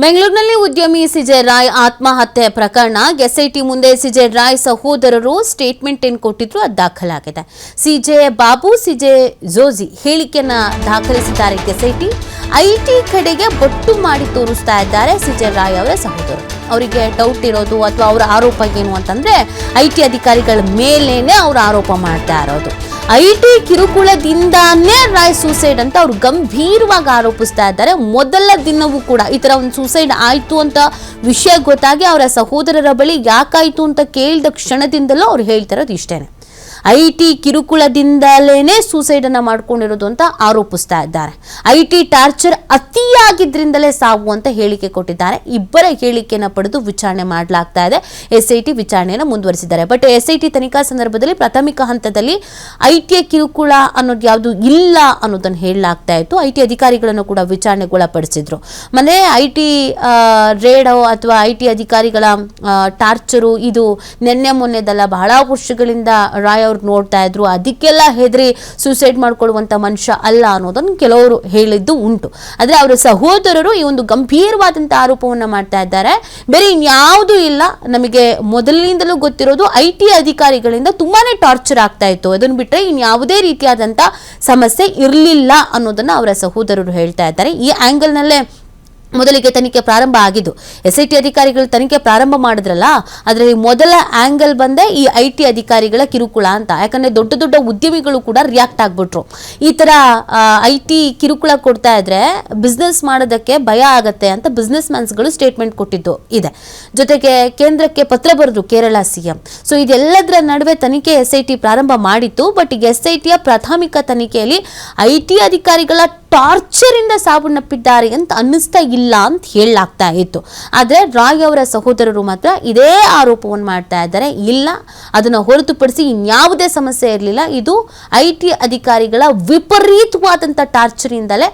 ಬೆಂಗಳೂರಿನಲ್ಲಿ ಉದ್ಯಮಿ ಸಿಜೆ ರಾಯ್ ಆತ್ಮಹತ್ಯೆ ಪ್ರಕರಣ ಎಸ್ಐಟಿ ಮುಂದೆ ಸಿಜೆ ರಾಯ್ ಸಹೋದರರು ಸ್ಟೇಟ್ಮೆಂಟ್ ಕೊಟ್ಟಿದ್ರು. ಅದು ದಾಖಲಾಗಿದೆ. ಸಿಜೆ ಬಾಬು, ಸಿಜೆ ಜೋಜಿ ಹೇಳಿಕೆಯನ್ನ ದಾಖಲಿಸಿದ್ದಾರೆ ಎಸ್ಐಟಿ. ಐಟಿ ಕಡೆಗೆ ಬೊಟ್ಟು ಮಾಡಿ ತೋರಿಸ್ತಾ ಇದ್ದಾರೆ ಸಿಜೆ ರಾಯ್ ಅವರ ಸಹೋದರರು. ಅವರಿಗೆ ಡೌಟ್ ಇರೋದು ಅಥವಾ ಅವರ ಆರೋಪ ಏನು ಅಂತಂದ್ರೆ ಐಟಿ ಅಧಿಕಾರಿಗಳ ಮೇಲೇನೆ ಅವರು ಆರೋಪ ಮಾಡ್ತಾ ಇರೋದು. ಐಟಿ ಕಿರುಕುಳದಿಂದಾನೇ ರಾಯ್ ಸೂಸೈಡ್ ಅಂತ ಅವರು ಗಂಭೀರವಾಗಿ ಆರೋಪಿಸ್ತಾ ಇದ್ದಾರೆ. ಮೊದಲ ದಿನವೂ ಕೂಡ ಈ ತರ ಒಂದು ಸೂಸೈಡ್ ಆಯ್ತು ಅಂತ ವಿಷಯ ಗೊತ್ತಾಗಿ ಅವರ ಸಹೋದರರ ಬಳಿ ಯಾಕಾಯ್ತು ಅಂತ ಕೇಳಿದ ಕ್ಷಣದಿಂದಲೂ ಅವ್ರು ಹೇಳ್ತಾ ಇರೋದು ಇಷ್ಟೇನೆ. ಐಟಿ ಕಿರುಕುಳದಿಂದಲೇನೆ ಸೂಸೈಡ್ ಅನ್ನ ಮಾಡ್ಕೊಂಡಿರೋದು ಅಂತ ಆರೋಪಿಸ್ತಾ ಇದ್ದಾರೆ. ಐಟಿ ಟಾರ್ಚರ್ ಅತಿಯಾಗಿದ್ರಿಂದಲೇ ಸಾವು ಅಂತ ಹೇಳಿಕೆ ಕೊಟ್ಟಿದ್ದಾರೆ. ಇಬ್ಬರ ಹೇಳಿಕೆಯನ್ನು ಪಡೆದು ವಿಚಾರಣೆ ಮಾಡಲಾಗ್ತಾ ಇದೆ. ಎಸ್ಐಟಿ ವಿಚಾರಣೆಯನ್ನು ಮುಂದುವರಿಸಿದ್ದಾರೆ. ಬಟ್ ಎಸ್ಐಟಿ ತನಿಖಾ ಸಂದರ್ಭದಲ್ಲಿ ಪ್ರಾಥಮಿಕ ಹಂತದಲ್ಲಿ ಐಟಿ ಕಿರುಕುಳ ಅನ್ನೋದು ಯಾವುದು ಇಲ್ಲ ಅನ್ನೋದನ್ನು ಹೇಳಲಾಗ್ತಾ ಇತ್ತು. ಐಟಿ ಅಧಿಕಾರಿಗಳನ್ನು ಕೂಡ ವಿಚಾರಣೆಗೊಳಪಡಿಸಿದ್ರು. ಮನೆ ಐಟಿ ರೇಡ್ ಅಥವಾ ಐಟಿ ಅಧಿಕಾರಿಗಳ ಟಾರ್ಚರು ಇದು ನಿನ್ನೆ ಮೊನ್ನೆದಲ್ಲ, ಬಹಳ ವರ್ಷಗಳಿಂದ ರಾಯ್ ಅವ್ರು ನೋಡ್ತಾ ಇದ್ರು. ಅದಕ್ಕೆಲ್ಲ ಹೆದರಿ ಸೂಸೈಡ್ ಮಾಡ್ಕೊಳ್ಳುವಂತ ಮನುಷ್ಯ ಅಲ್ಲ ಅನ್ನೋದನ್ನು ಕೆಲವರು ಹೇಳಿದ್ದು ಉಂಟು. ಆದ್ರೆ ಅವರ ಸಹೋದರರು ಈ ಒಂದು ಗಂಭೀರವಾದಂತ ಆರೋಪವನ್ನ ಮಾಡ್ತಾ ಇದ್ದಾರೆ. ಬೇರೆ ಇನ್ಯಾವುದೂ ಇಲ್ಲ, ನಮಗೆ ಮೊದಲಿನಿಂದಲೂ ಗೊತ್ತಿರೋದು ಐಟಿ ಅಧಿಕಾರಿಗಳಿಂದ ತುಂಬಾನೇ ಟಾರ್ಚರ್ ಆಗ್ತಾ ಇತ್ತು, ಅದನ್ನು ಬಿಟ್ಟರೆ ಇನ್ಯಾವುದೇ ರೀತಿಯಾದಂತ ಸಮಸ್ಯೆ ಇರಲಿಲ್ಲ ಅನ್ನೋದನ್ನ ಅವರ ಸಹೋದರರು ಹೇಳ್ತಾ ಇದ್ದಾರೆ. ಈ ಆಂಗಲ್ ನಲ್ಲೇ ಮೊದಲಿಗೆ ತನಿಖೆ ಪ್ರಾರಂಭ ಆಗಿದ್ದು. ಎಸ್ಐಟಿ ಅಧಿಕಾರಿಗಳು ತನಿಖೆ ಪ್ರಾರಂಭ ಮಾಡಿದ್ರಲ್ಲ, ಅದರಲ್ಲಿ ಮೊದಲ ಆಂಗಲ್ ಬಂದೆ ಈ ಐಟಿ ಅಧಿಕಾರಿಗಳ ಕಿರುಕುಳ ಅಂತ. ಯಾಕಂದ್ರೆ ದೊಡ್ಡ ದೊಡ್ಡ ಉದ್ಯಮಿಗಳು ಕೂಡ ರಿಯಾಕ್ಟ್ ಆಗ್ಬಿಟ್ರು. ಈ ತರ ಐಟಿ ಕಿರುಕುಳ ಕೊಡ್ತಾ ಇದ್ರೆ ಬಿಸ್ನೆಸ್ ಮಾಡೋದಕ್ಕೆ ಭಯ ಆಗತ್ತೆ ಅಂತ ಬಿಸ್ನೆಸ್ ಮ್ಯಾನ್ಸ್ಗಳು ಸ್ಟೇಟ್ಮೆಂಟ್ ಕೊಟ್ಟಿದ್ದು ಇದೆ. ಜೊತೆಗೆ ಕೇಂದ್ರಕ್ಕೆ ಪತ್ರ ಬರೆದ್ರು ಕೇರಳ ಸಿಎಂ. ಸೊ ಇದೆಲ್ಲದರ ನಡುವೆ ತನಿಖೆ ಎಸ್ಐಟಿ ಪ್ರಾರಂಭ ಮಾಡಿತ್ತು. ಬಟ್ ಎಸ್ಐಟಿಯ ಪ್ರಾಥಮಿಕ ತನಿಖೆಯಲ್ಲಿ ಐಟಿ ಅಧಿಕಾರಿಗಳ ಟಾರ್ಚರ್ ಇಂದ ಸಾವನ್ನಪ್ಪಿದ್ದಾರೆ ಅಂತ ಅನ್ನಿಸ್ತಾ ಇಲ್ಲ ಅಂತ ಹೇಳಲಾಗ್ತಾ ಇತ್ತು. ಆದ್ರೆ ರಾಯ್ ಅವರ ಸಹೋದರರು ಮಾತ್ರ ಇದೇ ಆರೋಪವನ್ನು ಮಾಡ್ತಾ ಇದ್ದಾರೆ. ಇಲ್ಲ, ಅದನ್ನ ಹೊರತುಪಡಿಸಿ ಇನ್ಯಾವುದೇ ಸಮಸ್ಯೆ ಇರಲಿಲ್ಲ, ಇದು ಐಟಿ ಅಧಿಕಾರಿಗಳ ವಿಪರೀತವಾದಂತ ಟಾರ್ಚರ್ ಇಂದಲೇ